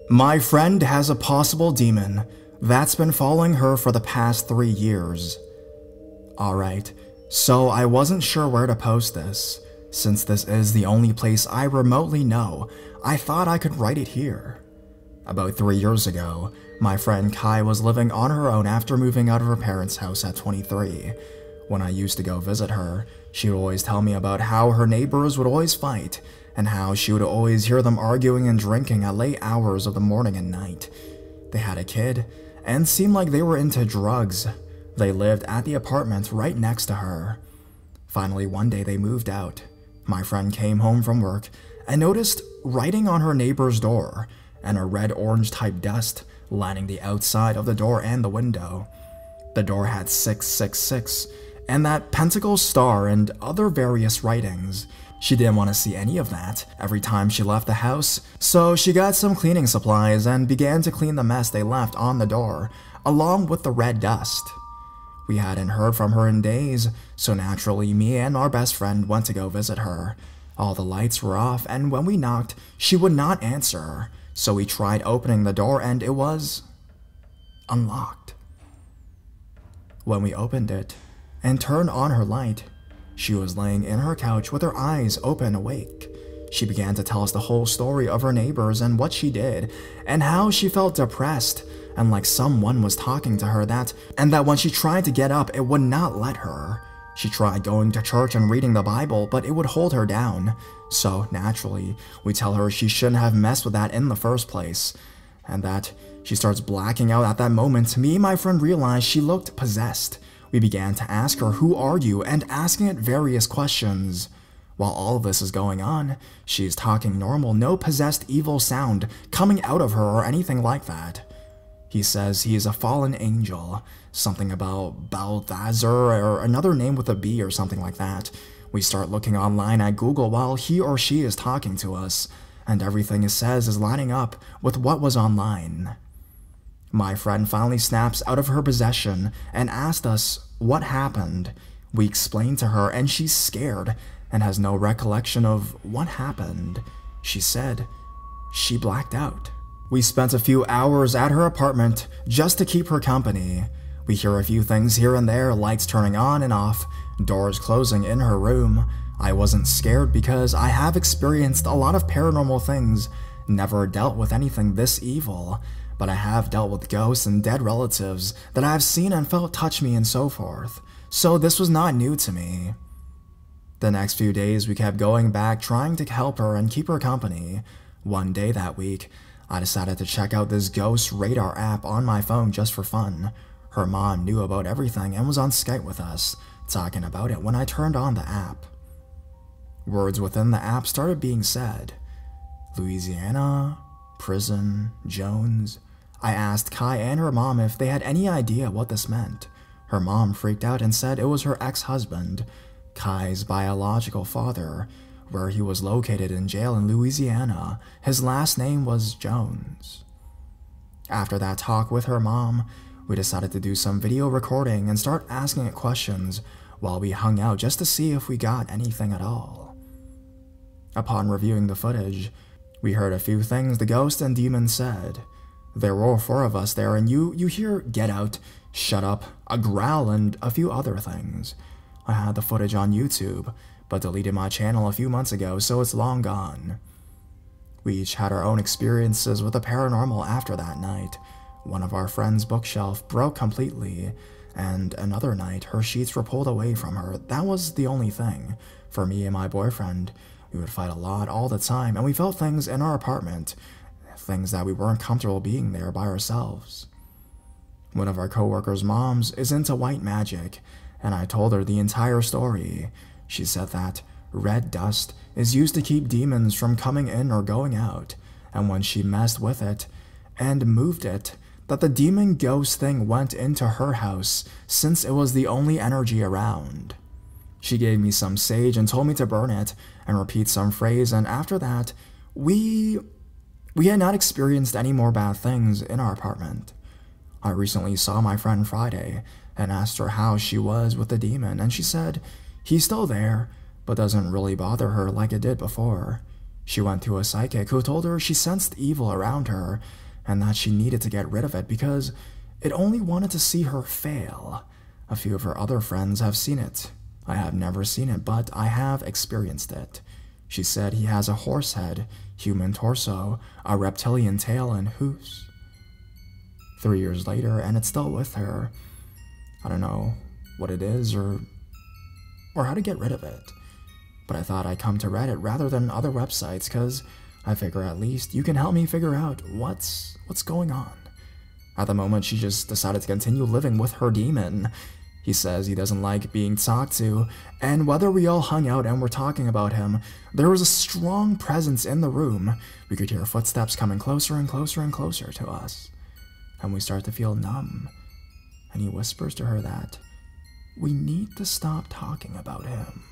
My friend has a possible demon that's been following her for the past 3 years. Alright, so I wasn't sure where to post this. Since this is the only place I remotely know, I thought I could write it here. About 3 years ago, my friend Kai was living on her own after moving out of her parents' house at 23. When I used to go visit her, she would always tell me about how her neighbors would always fight, and how she would always hear them arguing and drinking at late hours of the morning and night. They had a kid, and seemed like they were into drugs. They lived at the apartment right next to her. Finally, one day they moved out. My friend came home from work and noticed writing on her neighbor's door, and a red-orange type dust lining the outside of the door and the window. The door had 666, and that pentacle star and other various writings. She didn't want to see any of that every time she left the house, so she got some cleaning supplies and began to clean the mess they left on the door, along with the red dust. We hadn't heard from her in days, so naturally me and our best friend went to go visit her. All the lights were off, and when we knocked, she would not answer, so we tried opening the door and it was unlocked. When we opened it and turned on her light, she was laying in her couch with her eyes open awake. She began to tell us the whole story of her neighbors and what she did, and how she felt depressed and like someone was talking to her and that when she tried to get up, it would not let her. She tried going to church and reading the Bible, but it would hold her down. So naturally, we tell her she shouldn't have messed with that in the first place, and that she starts blacking out at that moment. Me and my friend realized she looked possessed. We began to ask her, "Who are you?" and asking it various questions. While all of this is going on, she's talking normal, no possessed evil sound coming out of her or anything like that. He says he is a fallen angel, something about Balthazar or another name with a B or something like that. We start looking online at Google while he or she is talking to us, and everything it says is lining up with what was online. My friend finally snaps out of her possession and asked us what happened. We explained to her, and she's scared and has no recollection of what happened. She said she blacked out. We spent a few hours at her apartment just to keep her company. We hear a few things here and there, lights turning on and off, doors closing in her room. I wasn't scared because I have experienced a lot of paranormal things, never dealt with anything this evil, but I have dealt with ghosts and dead relatives that I have seen and felt touch me and so forth, so this was not new to me. The next few days we kept going back trying to help her and keep her company. One day that week, I decided to check out this ghost radar app on my phone just for fun. Her mom knew about everything and was on Skype with us, talking about it when I turned on the app. Words within the app started being said. Louisiana, prison, Jones. I asked Kai and her mom if they had any idea what this meant. Her mom freaked out and said it was her ex-husband, Kai's biological father, where he was located in jail in Louisiana. His last name was Jones. After that talk with her mom, we decided to do some video recording and start asking it questions while we hung out just to see if we got anything at all. Upon reviewing the footage, we heard a few things the ghost and demon said. There were 4 of us there, and you hear "get out," "shut up," a growl, and a few other things. I had the footage on YouTube, but deleted my channel a few months ago, so it's long gone. We each had our own experiences with the paranormal after that night. One of our friends' bookshelf broke completely, and another night her sheets were pulled away from her. That was the only thing. For me and my boyfriend, we would fight a lot all the time, and we felt things in our apartment, things that we weren't comfortable being there by ourselves. One of our coworkers' moms is into white magic, and I told her the entire story. She said that red dust is used to keep demons from coming in or going out, and when she messed with it and moved it, that the demon ghost thing went into her house since it was the only energy around. She gave me some sage and told me to burn it and repeat some phrase, and after that, we had not experienced any more bad things in our apartment. I recently saw my friend Friday and asked her how she was with the demon, and she said he's still there, but doesn't really bother her like it did before. She went to a psychic who told her she sensed evil around her and that she needed to get rid of it because it only wanted to see her fail. A few of her other friends have seen it. I have never seen it, but I have experienced it. She said he has a horse head, human torso, a reptilian tail, and hoofs. 3 years later, and it's still with her. I don't know what it is or how to get rid of it. But I thought I'd come to Reddit rather than other websites because I figure at least you can help me figure out what's going on. At the moment, she just decided to continue living with her demon. He says he doesn't like being talked to, and whether we all hung out and were talking about him, there was a strong presence in the room. We could hear footsteps coming closer and closer and closer to us. And we start to feel numb. And he whispers to her that we need to stop talking about him.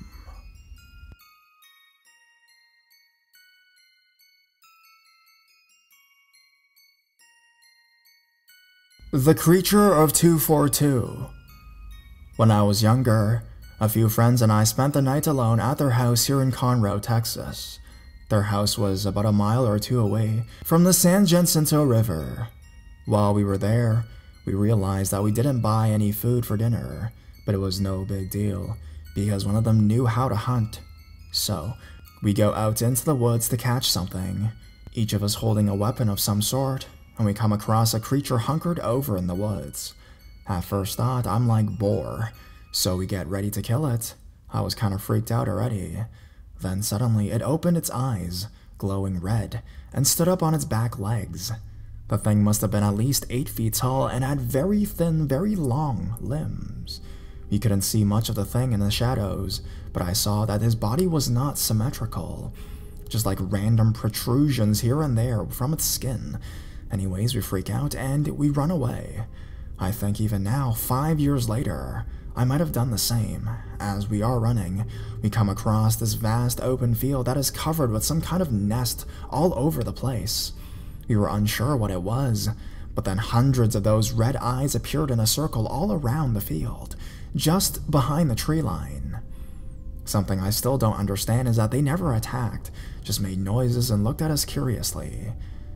The Creature of 242. When I was younger, a few friends and I spent the night alone at their house here in Conroe, Texas. Their house was about a mile or two away from the San Jacinto River. While we were there, we realized that we didn't buy any food for dinner, but it was no big deal because one of them knew how to hunt. So, we go out into the woods to catch something, each of us holding a weapon of some sort, and we come across a creature hunkered over in the woods. At first thought, I'm like boar, so we get ready to kill it. I was kind of freaked out already. Then suddenly it opened its eyes, glowing red, and stood up on its back legs. The thing must have been at least 8 feet tall and had very thin, very long limbs. You couldn't see much of the thing in the shadows, but I saw that his body was not symmetrical, just like random protrusions here and there from its skin. Anyways, we freak out and we run away. I think even now, 5 years later, I might have done the same. As we are running, we come across this vast open field that is covered with some kind of nest all over the place. We were unsure what it was, but then hundreds of those red eyes appeared in a circle all around the field, just behind the tree line. Something I still don't understand is that they never attacked, just made noises and looked at us curiously.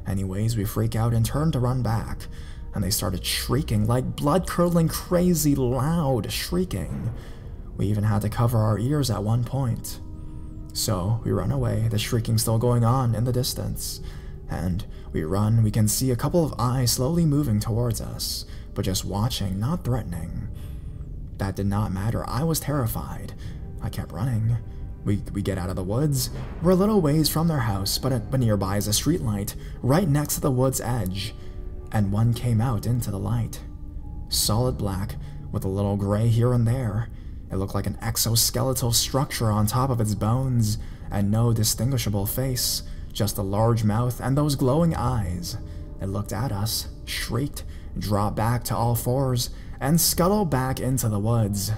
Anyways, we freak out and turn to run back, and they started shrieking, like blood-curdling, crazy, loud shrieking. We even had to cover our ears at one point. So, we run away, the shrieking still going on in the distance. And we run, we can see a couple of eyes slowly moving towards us, but just watching, not threatening. That did not matter, I was terrified. I kept running. We get out of the woods. We're a little ways from their house, but nearby is a street light, right next to the wood's edge. And one came out into the light. Solid black, with a little gray here and there. It looked like an exoskeletal structure on top of its bones, and no distinguishable face, just a large mouth and those glowing eyes. It looked at us, shrieked, dropped back to all fours, and scuttled back into the woods.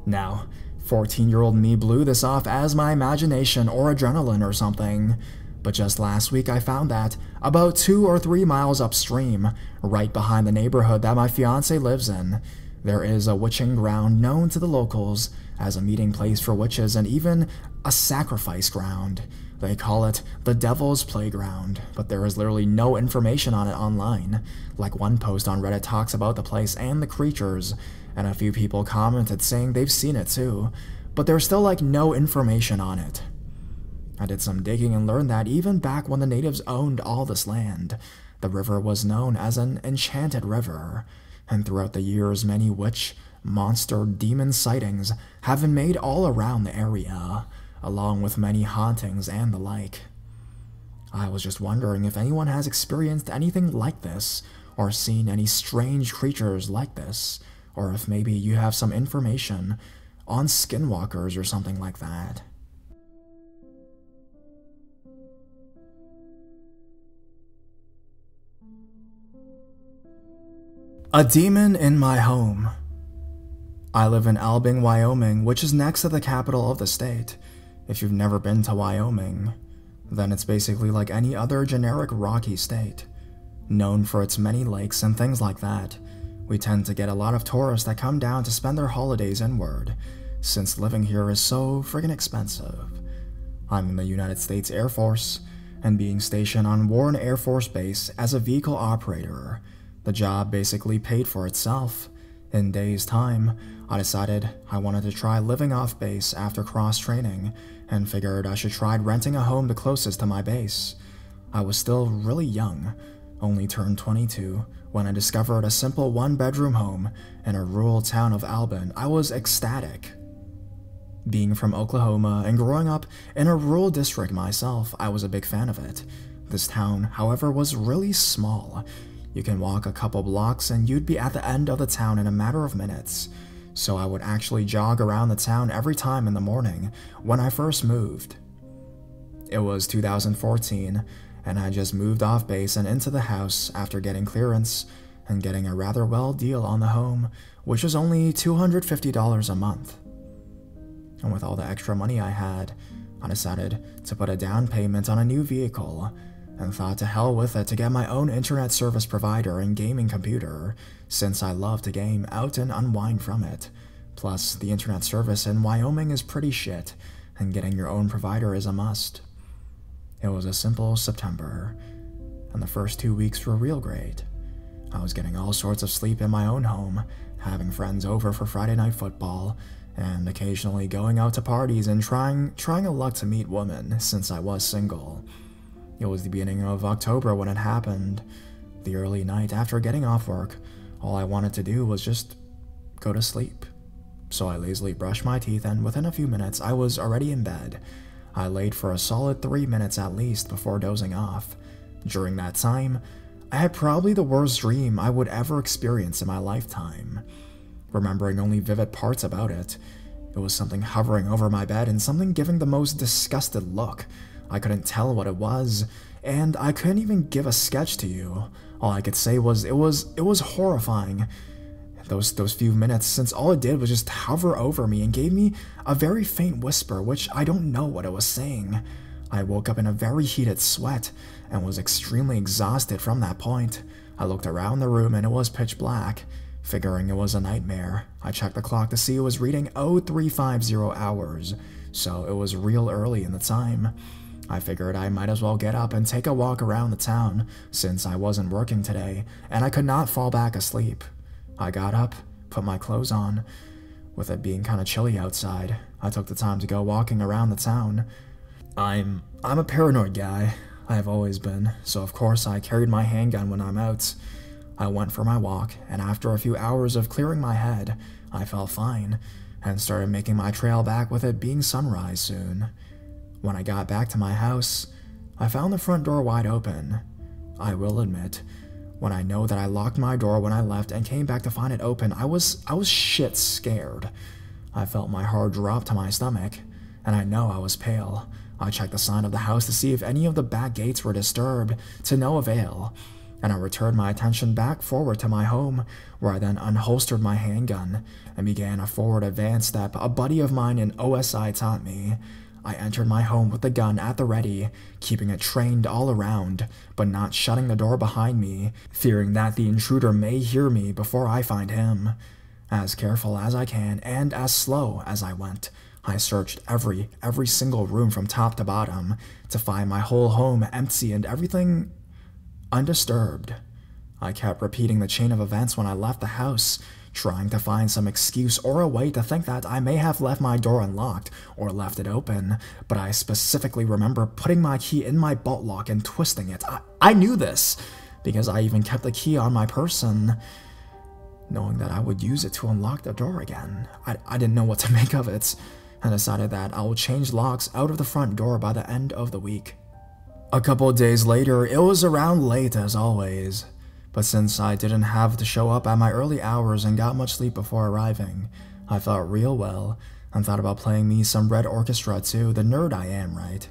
Now, 14-year-old me blew this off as my imagination or adrenaline or something. But just last week I found that, about 2 or 3 miles upstream, right behind the neighborhood that my fiancé lives in, there is a witching ground known to the locals as a meeting place for witches and even a sacrifice ground. They call it the Devil's Playground, but there is literally no information on it online. Like one post on Reddit talks about the place and the creatures, and a few people commented saying they've seen it too, but there's still like no information on it. I did some digging and learned that even back when the natives owned all this land, the river was known as an enchanted river, and throughout the years many witch, monster, demon sightings have been made all around the area, along with many hauntings and the like. I was just wondering if anyone has experienced anything like this, or seen any strange creatures like this, or if maybe you have some information on skinwalkers or something like that. A demon in my home. I live in Albing, Wyoming, which is next to the capital of the state. If you've never been to Wyoming, then it's basically like any other generic rocky state, known for its many lakes and things like that. We tend to get a lot of tourists that come down to spend their holidays inward, since living here is so friggin' expensive. I'm in the United States Air Force, and being stationed on Warren Air Force Base as a vehicle operator, the job basically paid for itself. In days' time, I decided I wanted to try living off base after cross-training, and figured I should try renting a home the closest to my base. I was still really young, only turned 22, when I discovered a simple one-bedroom home in a rural town of Albin. I was ecstatic. Being from Oklahoma and growing up in a rural district myself, I was a big fan of it. This town, however, was really small. You can walk a couple blocks and you'd be at the end of the town in a matter of minutes. So I would actually jog around the town every time in the morning when I first moved. It was 2014, and I just moved off base and into the house after getting clearance and getting a rather well deal on the home, which was only $250 a month. And with all the extra money I had, I decided to put a down payment on a new vehicle, and thought to hell with it to get my own internet service provider and gaming computer, since I love to game out and unwind from it. Plus, the internet service in Wyoming is pretty shit, and getting your own provider is a must. It was a simple September, and the first 2 weeks were real great. I was getting all sorts of sleep in my own home, having friends over for Friday night football, and occasionally going out to parties and trying a luck to meet women since I was single. It was the beginning of October when it happened. The early night after getting off work, all I wanted to do was just go to sleep. So I lazily brushed my teeth, and within a few minutes I was already in bed. I laid for a solid 3 minutes at least before dozing off. During that time, I had probably the worst dream I would ever experience in my lifetime. Remembering only vivid parts about it, it was something hovering over my bed and something giving the most disgusted look. I couldn't tell what it was, and I couldn't even give a sketch to you. All I could say was it was horrifying. Those few minutes, since all it did was just hover over me and gave me a very faint whisper, which I don't know what it was saying. I woke up in a very heated sweat and was extremely exhausted from that point. I looked around the room and it was pitch black. Figuring it was a nightmare, I checked the clock to see it was reading 0350 hours, so it was real early in the time. I figured I might as well get up and take a walk around the town, since I wasn't working today, and I could not fall back asleep. I got up, put my clothes on. With it being kinda chilly outside, I took the time to go walking around the town. I'm a paranoid guy. I have always been, so of course I carried my handgun when I'm out. I went for my walk, and after a few hours of clearing my head, I felt fine, and started making my trail back with it being sunrise soon. When I got back to my house, I found the front door wide open. I will admit, when I know that I locked my door when I left and came back to find it open, I was shit scared. I felt my heart drop to my stomach, and I know I was pale. I checked the sign of the house to see if any of the back gates were disturbed, to no avail, and I returned my attention back forward to my home, where I then unholstered my handgun and began a forward advance step a buddy of mine in OSI taught me. I entered my home with the gun at the ready, keeping it trained all around, but not shutting the door behind me, fearing that the intruder may hear me before I find him. As careful as I can, and as slow as I went, I searched every single room from top to bottom, to find my whole home empty and everything undisturbed. I kept repeating the chain of events when I left the house, trying to find some excuse or a way to think that I may have left my door unlocked or left it open, but I specifically remember putting my key in my bolt lock and twisting it. I knew this, because I even kept the key on my person, knowing that I would use it to unlock the door again. I didn't know what to make of it, and decided that I will change locks out of the front door by the end of the week. A couple of days later, it was around late as always. But since I didn't have to show up at my early hours and got much sleep before arriving, I felt real well and thought about playing me some Red Orchestra too, the nerd I am, right?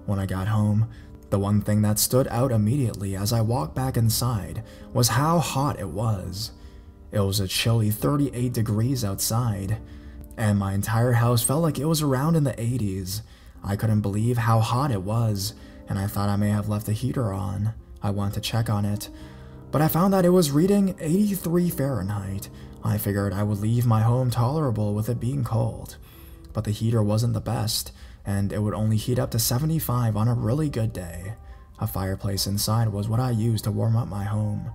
When I got home, the one thing that stood out immediately as I walked back inside was how hot it was. It was a chilly 38 degrees outside, and my entire house felt like it was around in the 80s. I couldn't believe how hot it was, and I thought I may have left the heater on. I went to check on it, but I found that it was reading 83 Fahrenheit. I figured I would leave my home tolerable with it being cold. but the heater wasn't the best, and it would only heat up to 75 on a really good day. A fireplace inside was what I used to warm up my home.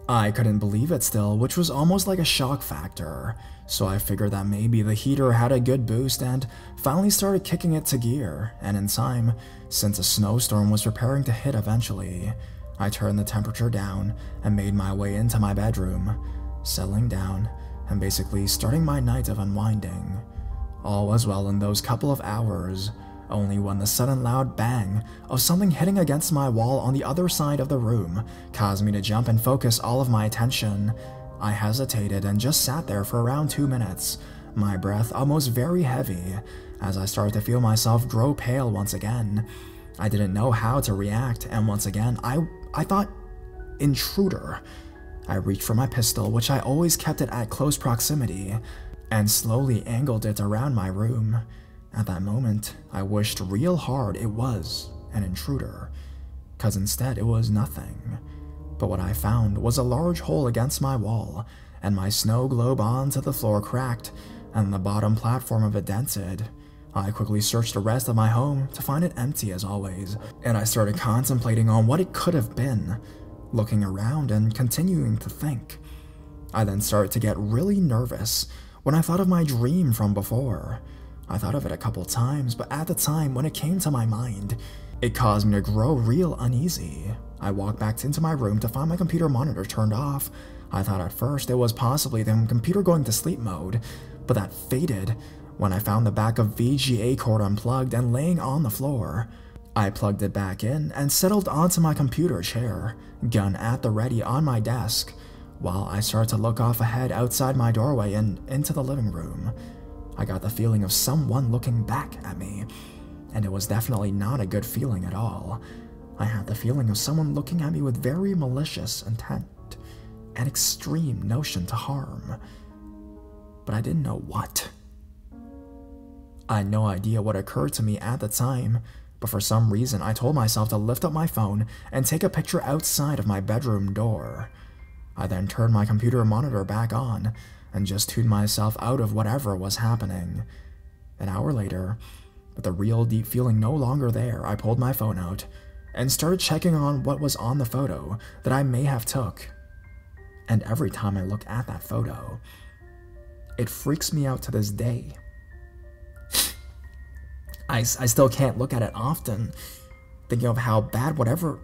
I couldn't believe it still, which was almost like a shock factor, so I figured that maybe the heater had a good boost and finally started kicking it to gear, and in time, since a snowstorm was preparing to hit eventually, I turned the temperature down and made my way into my bedroom, settling down and basically starting my night of unwinding. All was well in those couple of hours, only when the sudden loud bang of something hitting against my wall on the other side of the room caused me to jump and focus all of my attention. I hesitated and just sat there for around 2 minutes, my breath almost very heavy, as I started to feel myself grow pale once again. I didn't know how to react, and once again, I thought, intruder. I reached for my pistol, which I always kept it at close proximity, and slowly angled it around my room. At that moment, I wished real hard it was an intruder, cause instead it was nothing. But what I found was a large hole against my wall, and my snow globe onto the floor cracked, and the bottom platform of it dented. I quickly searched the rest of my home to find it empty as always, and I started contemplating on what it could have been, looking around and continuing to think. I then started to get really nervous when I thought of my dream from before. I thought of it a couple times, but at the time when it came to my mind, it caused me to grow real uneasy. I walked back into my room to find my computer monitor turned off. I thought at first it was possibly the computer going to sleep mode, but that faded when I found the back of VGA cord unplugged and laying on the floor. I plugged it back in and settled onto my computer chair, gun at the ready on my desk, while I started to look off ahead outside my doorway and into the living room. I got the feeling of someone looking back at me, and it was definitely not a good feeling at all. I had the feeling of someone looking at me with very malicious intent, an extreme notion to harm, but I didn't know what. I had no idea what occurred to me at the time, but for some reason I told myself to lift up my phone and take a picture outside of my bedroom door. I then turned my computer monitor back on and just tuned myself out of whatever was happening. An hour later, with the real deep feeling no longer there, I pulled my phone out and started checking on what was on the photo that I may have took. And every time I look at that photo, it freaks me out to this day. I still can't look at it often, thinking of how bad whatever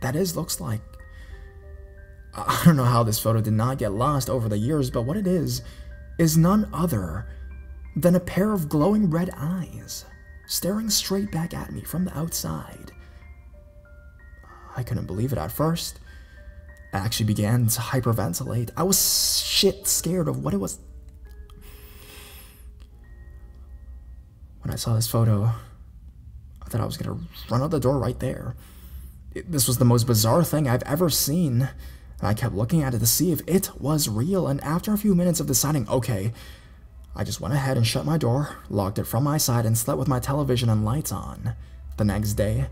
that is looks like. I don't know how this photo did not get lost over the years, but what it is none other than a pair of glowing red eyes, staring straight back at me from the outside. I couldn't believe it at first. I actually began to hyperventilate. I was shit scared of what it was. When I saw this photo, I thought I was gonna run out the door right there. This was the most bizarre thing I've ever seen, and I kept looking at it to see if it was real, and after a few minutes of deciding, okay, I just went ahead and shut my door, locked it from my side, and slept with my television and lights on. The next day,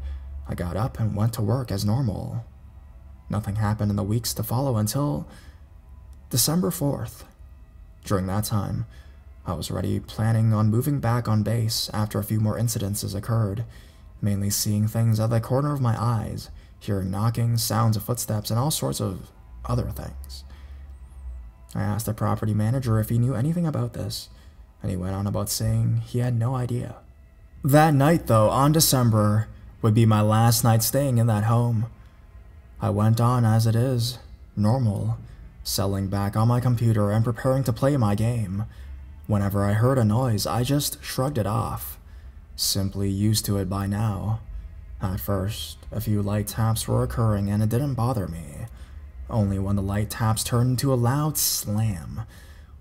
I got up and went to work as normal. Nothing happened in the weeks to follow until December 4th. During that time, I was already planning on moving back on base after a few more incidences occurred, mainly seeing things out of the corner of my eyes, hearing knocking, sounds of footsteps, and all sorts of other things. I asked the property manager if he knew anything about this, and he went on about saying he had no idea. That night, though, on December, would be my last night staying in that home. I went on as it is, normal, settling back on my computer and preparing to play my game. Whenever I heard a noise, I just shrugged it off, simply used to it by now. At first, a few light taps were occurring and it didn't bother me. Only when the light taps turned into a loud slam,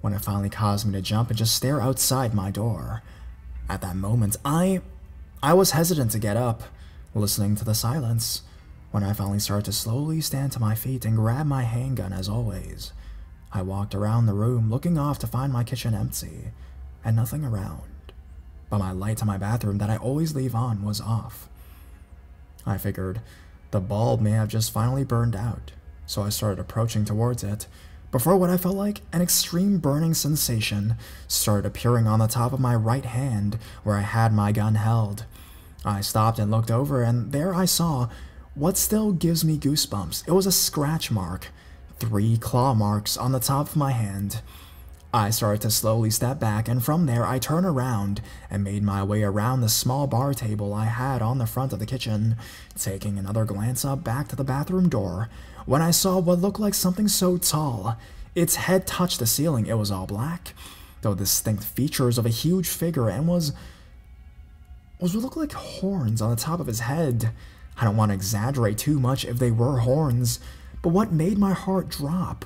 when it finally caused me to jump and just stare outside my door. At that moment, I was hesitant to get up, listening to the silence, when I finally started to slowly stand to my feet and grab my handgun as always. I walked around the room looking off to find my kitchen empty, and nothing around, but my light to my bathroom that I always leave on was off. I figured the bulb may have just finally burned out, so I started approaching towards it, before what I felt like an extreme burning sensation started appearing on the top of my right hand where I had my gun held. I stopped and looked over, and there I saw what still gives me goosebumps. It was a scratch mark, 3 claw marks on the top of my hand. I started to slowly step back, and from there I turned around and made my way around the small bar table I had on the front of the kitchen, taking another glance up back to the bathroom door, when I saw what looked like something so tall. Its head touched the ceiling. It was all black, though distinct features of a huge figure, and was what looked like horns on the top of his head. I don't want to exaggerate too much if they were horns, but what made my heart drop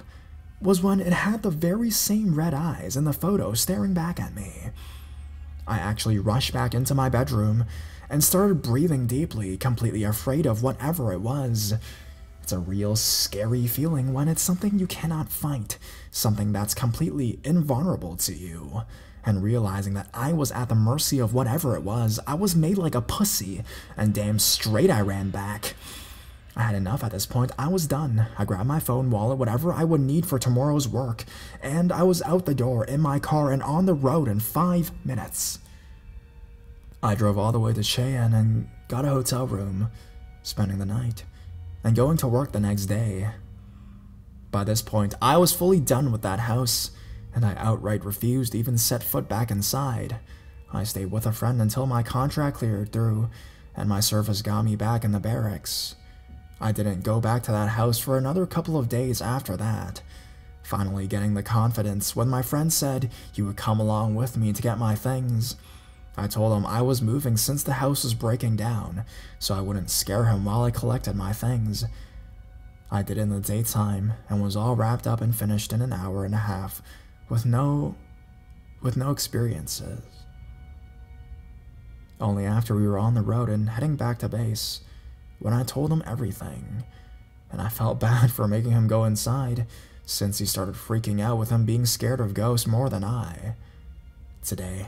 was when it had the very same red eyes in the photo staring back at me. I actually rushed back into my bedroom and started breathing deeply, completely afraid of whatever it was. It's a real scary feeling when it's something you cannot fight, something that's completely invulnerable to you. And realizing that I was at the mercy of whatever it was, I was made like a pussy, and damn straight I ran back. I had enough at this point. I was done. I grabbed my phone, wallet, whatever I would need for tomorrow's work, and I was out the door, in my car, and on the road in 5 minutes. I drove all the way to Cheyenne and got a hotel room, spending the night, and going to work the next day. By this point, I was fully done with that house, and I outright refused to even set foot back inside. I stayed with a friend until my contract cleared through, and my service got me back in the barracks. I didn't go back to that house for another couple of days after that, finally getting the confidence when my friend said he would come along with me to get my things. I told him I was moving since the house was breaking down, so I wouldn't scare him while I collected my things. I did it in the daytime and was all wrapped up and finished in an hour and a half with no experiences. Only after we were on the road and heading back to base, when I told him everything, and I felt bad for making him go inside, since he started freaking out with him being scared of ghosts more than I. Today,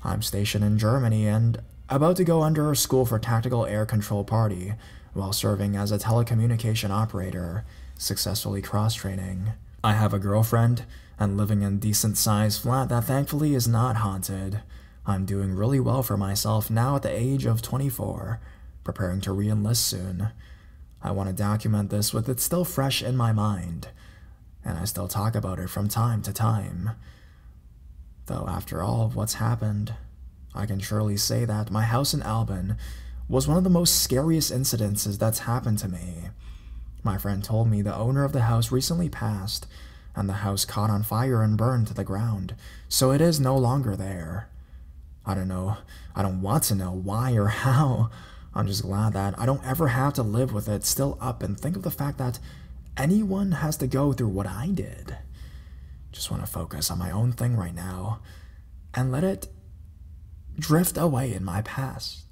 I'm stationed in Germany and about to go under a school for tactical air control party while serving as a telecommunication operator, successfully cross-training. I have a girlfriend and living in a decent-sized flat that thankfully is not haunted. I'm doing really well for myself now at the age of 24, preparing to re-enlist soon. I want to document this with it still fresh in my mind, and I still talk about it from time to time. Though after all of what's happened, I can surely say that my house in Albin was one of the most scariest incidences that's happened to me. My friend told me the owner of the house recently passed, and the house caught on fire and burned to the ground, so it is no longer there. I don't know. I don't want to know why or how. I'm just glad that I don't ever have to live with it still up and think of the fact that anyone has to go through what I did. Just want to focus on my own thing right now and let it drift away in my past.